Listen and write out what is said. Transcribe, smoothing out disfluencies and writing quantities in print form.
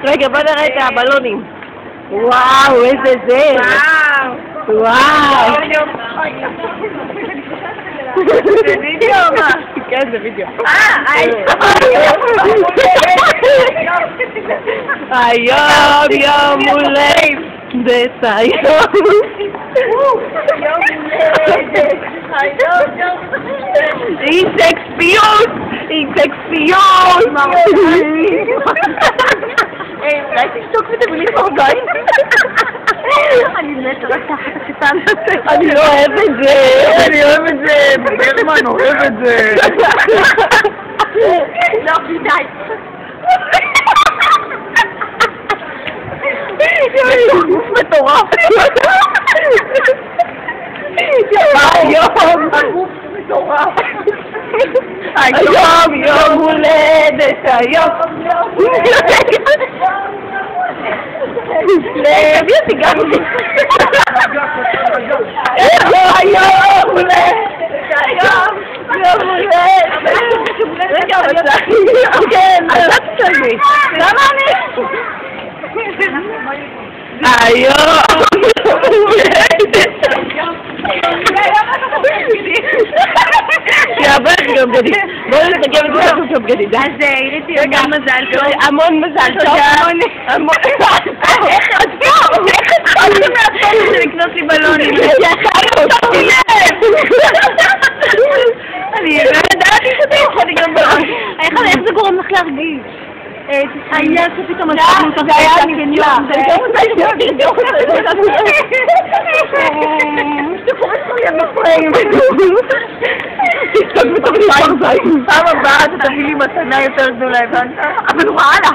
רגע, בוא נראה את הבלונים. וואו, איזה זה. וואו. זה וידאו מה? כן, זה וידאו. היום יום הולדת. זה היום. It's excuse! אולי תשתוק ותביא לי פרגיים? אני מתה לקחת את הקטן הזה. אני לא אוהב את זה. אני אוהב את זה. ברמן אוהב את זה. לא, די. זה גוף מטורף. היום הגוף מטורף. היום יום הולדת, היום תביא אותי גם היום הולדת, היום יום הולדת. רגע, כן, אז את תשלמי. למה אני? היום יאבק גם בגדי. בואו נתנגב את זה גם בגדי. אז הראיתי המון מזל טוב. המון מזל טוב. איך את פה? אני מאפשר לי לקנות לי בלונים. אני לא ידעתי שאתה יכול לקנות בלונים. איך זה גורם לך להרגיש? העניין שפתאום עשינו אותך בקניון. זה פעם הבאה אתה תביא לי מתנה יותר גדולה, הבנת? אבל הוא ראה לך.